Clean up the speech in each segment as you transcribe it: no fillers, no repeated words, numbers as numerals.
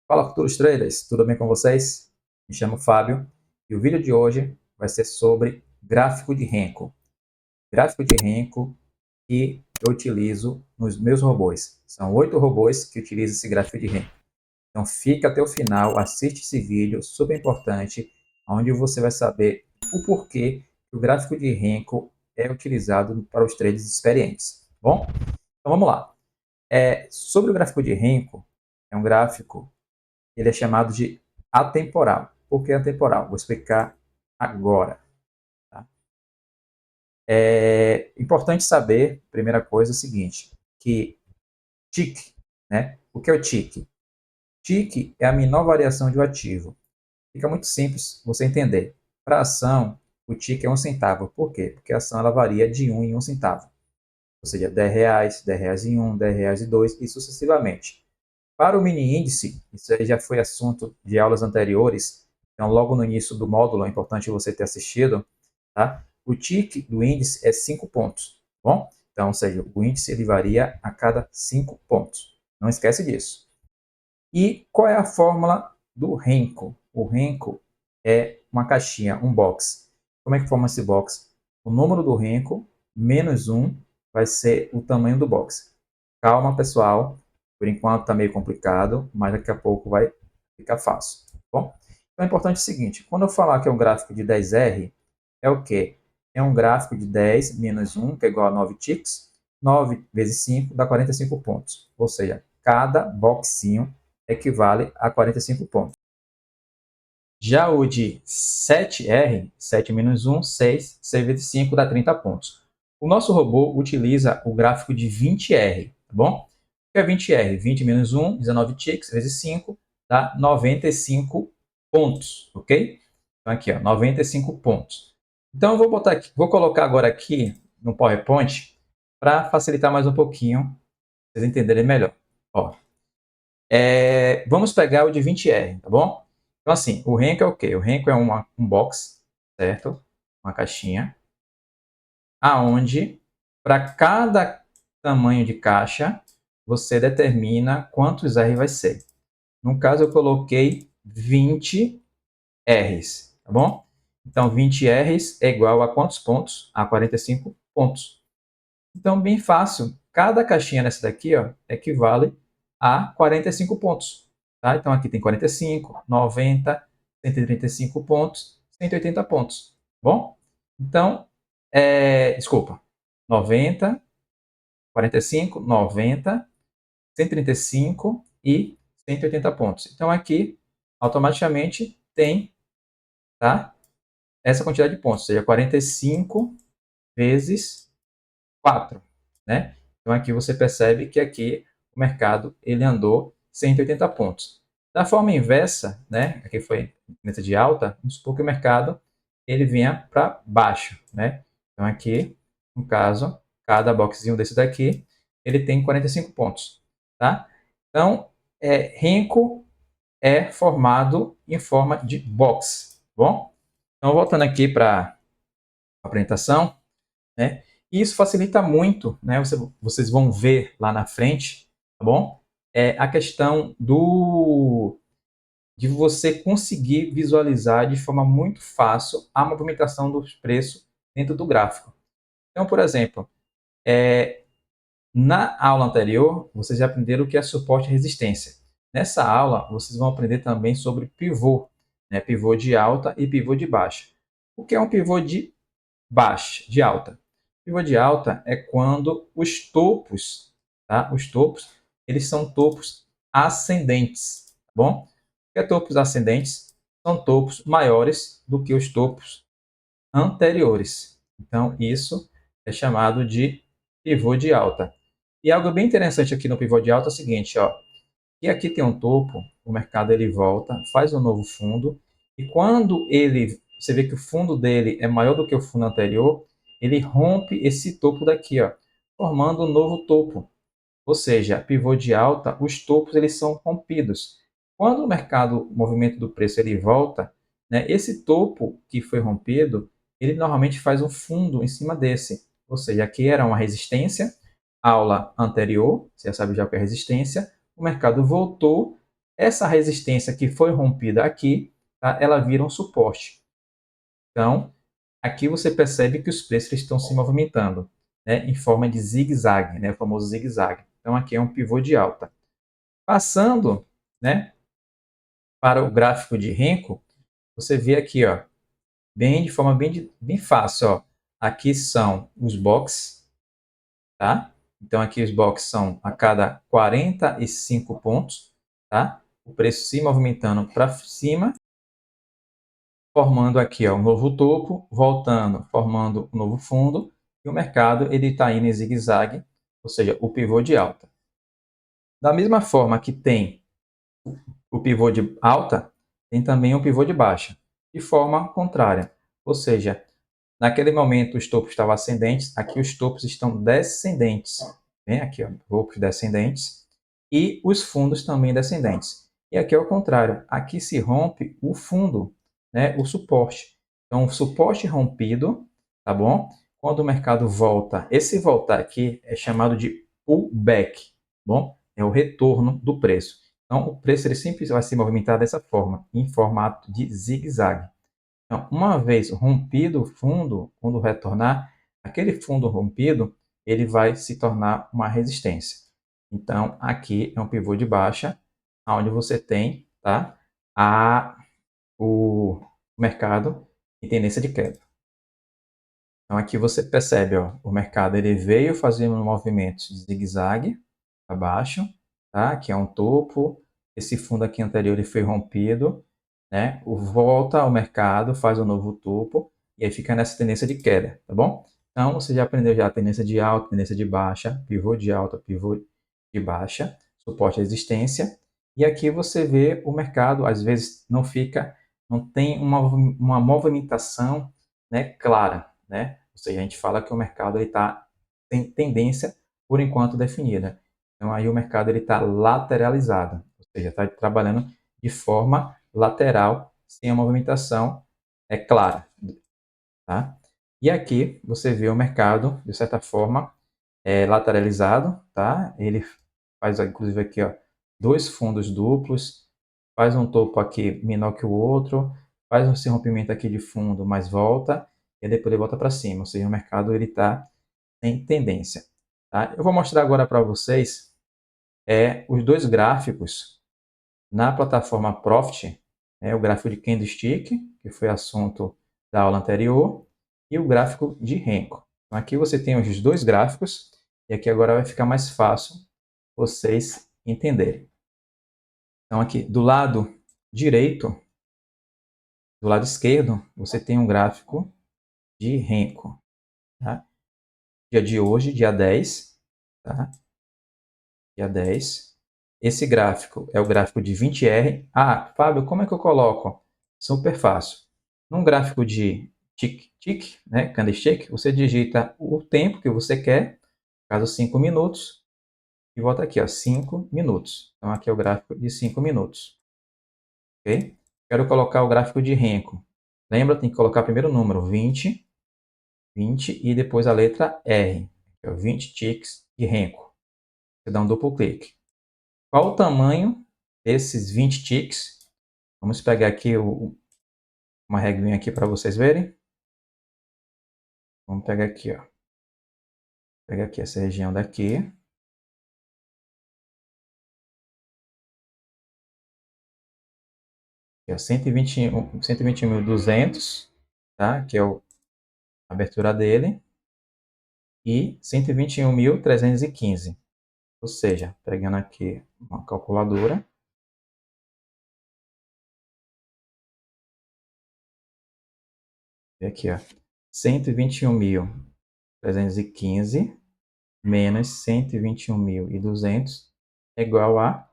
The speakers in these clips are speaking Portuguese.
Fala, futuros traders, tudo bem com vocês? Me chamo Fábio e o vídeo de hoje vai ser sobre gráfico de Renko. Gráfico de Renko que eu utilizo nos meus robôs. São 8 robôs que utilizam esse gráfico de Renko. Então fica até o final, assiste esse vídeo, super importante, onde você vai saber o porquê que o gráfico de Renko é utilizado para os traders experientes. Bom, então vamos lá. Sobre o gráfico de Renko, é um gráfico. Ele é chamado de atemporal. Por que atemporal? Vou explicar agora. Tá? É importante saber, primeira coisa, é o seguinte, que TIC, né? O que é o TIC? TIC é a menor variação de um ativo. Fica muito simples você entender. Para a ação, o TIC é 1 centavo. Por quê? Porque a ação ela varia de 1 em 1 centavo. Ou seja, R$ 10, R$ 10 em 1, R$ 10 em 2 e sucessivamente. Para o mini índice, isso aí já foi assunto de aulas anteriores, então logo no início do módulo é importante você ter assistido, tá? O TIC do índice é 5 pontos, tá bom? Então, ou seja, o índice ele varia a cada 5 pontos. Não esquece disso. E qual é a fórmula do Renko? O Renko é uma caixinha, um box. Como é que forma esse box? O número do Renko menos 1 vai ser o tamanho do box. Calma, pessoal. Por enquanto está meio complicado, mas daqui a pouco vai ficar fácil. Tá bom? Então é importante o seguinte, quando eu falar que é um gráfico de 10R, é o quê? É um gráfico de 10 menos 1, que é igual a 9 ticks. 9 vezes 5 dá 45 pontos. Ou seja, cada boxinho equivale a 45 pontos. Já o de 7R, 7 menos 1, 6, 6 vezes 5 dá 30 pontos. O nosso robô utiliza o gráfico de 20R, tá bom? O que é 20R? 20 menos 1, 19 ticks, vezes 5, dá 95 pontos, ok? Então aqui, ó, 95 pontos. Então eu vou botar aqui, vou colocar agora aqui no PowerPoint para facilitar mais um pouquinho, para vocês entenderem melhor. Ó, vamos pegar o de 20R, tá bom? Então, assim, o Renko é o quê? O Renko é um box, certo? Uma caixinha, aonde, para cada tamanho de caixa, você determina quantos R vai ser. No caso, eu coloquei 20 Rs, tá bom? Então, 20 Rs é igual a quantos pontos? A 45 pontos. Então, bem fácil. Cada caixinha dessa daqui ó, equivale a 45 pontos. Tá? Então, aqui tem 45, 90, 135 pontos, 180 pontos. Bom? Então, desculpa. 90, 45, 90, 135 e 180 pontos. Então, aqui, automaticamente, tem tá, essa quantidade de pontos, ou seja, 45 vezes 4, né? Então aqui você percebe que aqui o mercado ele andou 180 pontos. Da forma inversa, né? Aqui foi tendência de alta, vamos supor que o mercado ele vinha para baixo, né? Então aqui, no caso, cada boxinho desse daqui, ele tem 45 pontos, tá? Então, Renko é formado em forma de box, tá bom? Então, voltando aqui para a apresentação, né? E isso facilita muito, né? Vocês vão ver lá na frente, tá bom? A questão de você conseguir visualizar de forma muito fácil a movimentação dos preços dentro do gráfico. Então, por exemplo, na aula anterior, vocês já aprenderam o que é suporte e resistência. Nessa aula, vocês vão aprender também sobre pivô, né? Pivô de alta e pivô de baixa. O que é um pivô de baixa, de alta? Pivô de alta é quando os topos, tá? Os topos, eles são topos ascendentes, tá bom? O que é topos ascendentes? São topos maiores do que os topos anteriores. Então, isso é chamado de pivô de alta. E algo bem interessante aqui no pivô de alta é o seguinte, ó, que aqui tem um topo, o mercado ele volta, faz um novo fundo, e quando você vê que o fundo dele é maior do que o fundo anterior, ele rompe esse topo daqui, ó, formando um novo topo. Ou seja, pivô de alta, os topos eles são rompidos. Quando o mercado, o movimento do preço ele volta, né, esse topo que foi rompido, ele normalmente faz um fundo em cima desse. Ou seja, aqui era uma resistência, aula anterior, você já sabe já o que é resistência, o mercado voltou Essa resistência que foi rompida aqui, tá? Ela vira um suporte. Então, aqui você percebe que os preços estão se movimentando, né, em forma de zigue-zague, né, o famoso zigue-zague. Então, aqui é um pivô de alta. Passando, né, para o gráfico de Renko, você vê aqui, ó, de forma bem fácil, ó. Aqui são os boxes, tá? Então, aqui os boxes são a cada 45 pontos, tá? O preço se movimentando para cima, formando aqui, ó, um novo topo, voltando, formando um novo fundo, e o mercado ele está indo em zigue-zague, ou seja, o pivô de alta. Da mesma forma que tem o pivô de alta, tem também o pivô de baixa, de forma contrária. Ou seja, naquele momento os topos estavam ascendentes, aqui os topos estão descendentes. Vem aqui, ó, topos descendentes, e os fundos também descendentes. E aqui é o contrário, aqui se rompe o fundo, né, o suporte. Então, o suporte rompido, tá bom? Quando o mercado volta, esse voltar aqui é chamado de pullback, bom? É o retorno do preço. Então, o preço ele sempre vai se movimentar dessa forma, em formato de zigue-zague. Então, uma vez rompido o fundo, quando retornar, aquele fundo rompido, ele vai se tornar uma resistência. Então, aqui é um pivô de baixa, onde você tem, tá, o mercado em tendência de queda. Então, aqui você percebe, ó, o mercado ele veio fazendo movimentos de zigue-zague para baixo, tá? Que é um topo. Esse fundo aqui anterior ele foi rompido, né? Volta ao mercado, faz um novo topo e aí fica nessa tendência de queda, tá bom? Então, você já aprendeu já a tendência de alta, tendência de baixa, pivô de alta, pivô de baixa, suporte e resistência. E aqui você vê o mercado, às vezes não tem uma movimentação, né, clara, né? Ou seja, a gente fala que o mercado está tem tendência por enquanto definida. Então aí o mercado ele está lateralizado, ou seja, está trabalhando de forma lateral, sem a movimentação é clara, tá? E aqui você vê o mercado de certa forma lateralizado, tá? Ele faz inclusive aqui, ó, dois fundos duplos, faz um topo aqui menor que o outro, faz esse rompimento aqui de fundo, mas volta e depois ele volta para cima, ou seja, o mercado ele está em tendência, tá? Eu vou mostrar agora para vocês os dois gráficos na plataforma Profit, o gráfico de candlestick, que foi assunto da aula anterior, e o gráfico de Renko. Então, aqui você tem os dois gráficos, e aqui agora vai ficar mais fácil vocês entenderem. Então, aqui do lado direito, do lado esquerdo, você tem um gráfico de Renko. Tá? Dia de hoje, dia 10, tá? Dia 10. Esse gráfico é o gráfico de 20R. Ah, Fábio, como é que eu coloco? Super fácil. Num gráfico de tick, né, candlestick, você digita o tempo que você quer, no caso 5 minutos, e volta aqui, ó, 5 minutos. Então aqui é o gráfico de 5 minutos. Ok? Quero colocar o gráfico de Renko. Lembra, tem que colocar primeiro o número 20, 20 e depois a letra R, que é o 20 ticks de Renko. Você dá um duplo clique. Qual o tamanho desses 20 ticks? Vamos pegar aqui uma regrinha aqui para vocês verem. Vamos pegar aqui, ó. Pegar aqui essa região daqui. Aqui, ó, 121.200, tá? Que é a abertura dele. E 121.315. Ou seja, pegando aqui uma calculadora. E aqui, ó. 121.315 menos 121.200 é igual a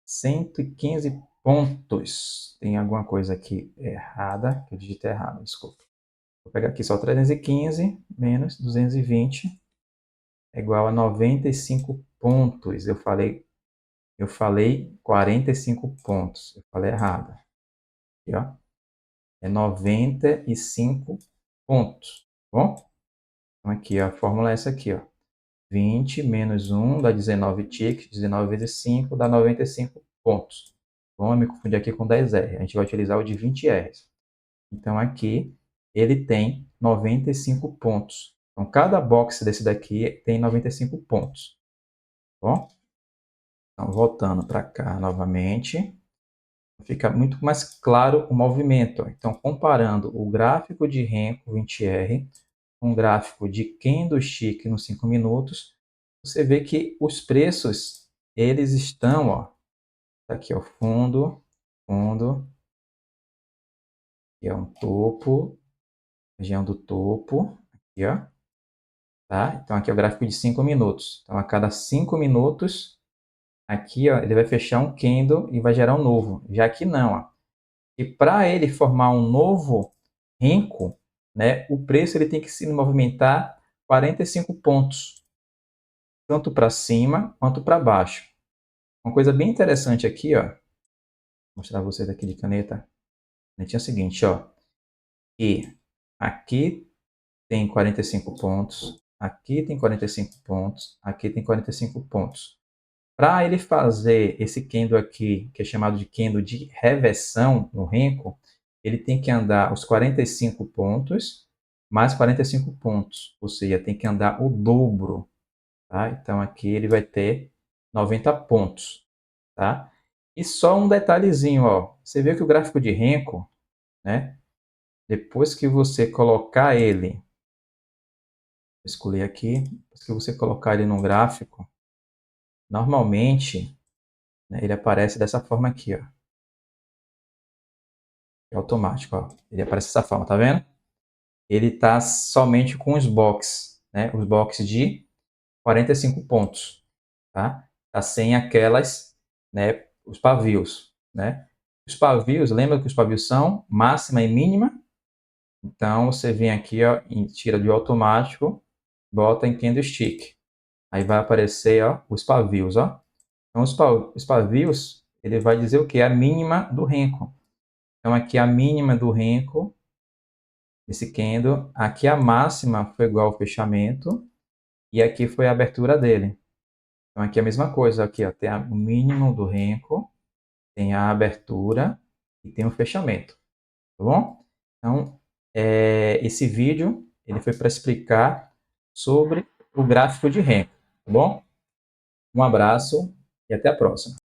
115 pontos. Tem alguma coisa aqui errada, que eu digitei errado, desculpa. Vou pegar aqui só 315 menos 220 é igual a 95 pontos. Eu falei 45 pontos. Eu falei errado. Aqui, ó. É 95 pontos. Tá bom? Então aqui, ó, a fórmula é essa aqui, ó. 20 menos 1 dá 19 ticks. 19 vezes 5 dá 95 pontos. Vamos me confundir aqui com 10R. A gente vai utilizar o de 20R. Então, aqui, ele tem 95 pontos. Então, cada box desse daqui tem 95 pontos. Tá bom? Então, voltando para cá novamente, fica muito mais claro o movimento. Então, comparando o gráfico de Renko 20R com o gráfico de Candlestick nos 5 minutos, você vê que os preços, eles estão, ó, tá aqui, ó, fundo, aqui é um topo, região do topo, aqui, ó, tá? Então, aqui é o gráfico de 5 minutos. Então, a cada 5 minutos, aqui, ó, ele vai fechar um candle e vai gerar um novo. Já aqui não, ó. E para ele formar um novo Renko, né, o preço ele tem que se movimentar 45 pontos, tanto para cima quanto para baixo. Uma coisa bem interessante aqui, ó, vou mostrar a vocês aqui de caneta. A gente é o seguinte, ó, que aqui tem 45 pontos, aqui tem 45 pontos, aqui tem 45 pontos. Para ele fazer esse candle aqui, que é chamado de candle de reversão no Renko, ele tem que andar os 45 pontos mais 45 pontos, ou seja, tem que andar o dobro, tá? Então aqui ele vai ter 90 pontos, tá? E só um detalhezinho, ó, você vê que o gráfico de Renko, né? Depois que você colocar ele, vou escolher aqui, depois que você colocar ele no gráfico, normalmente, né, ele aparece dessa forma aqui, ó. É automático, ó. Ele aparece dessa forma, tá vendo? Ele está somente com os boxes, né? Os boxes de 45 pontos, tá? Tá sem aquelas, né? Os pavios, né? Os pavios, lembra que os pavios são máxima e mínima? Então, você vem aqui, ó, e tira de automático, bota em candlestick. Aí vai aparecer, ó, os pavios, ó. Então, os pavios, ele vai dizer o que? A mínima do Renko. Então, aqui a mínima do Renko, esse candle. Aqui a máxima foi igual ao fechamento. E aqui foi a abertura dele. Então, aqui é a mesma coisa. Aqui, ó, tem o mínimo do Renko, tem a abertura e tem o fechamento. Tá bom? Então, esse vídeo ele foi para explicar sobre o gráfico de Renko. Tá bom? Um abraço e até a próxima.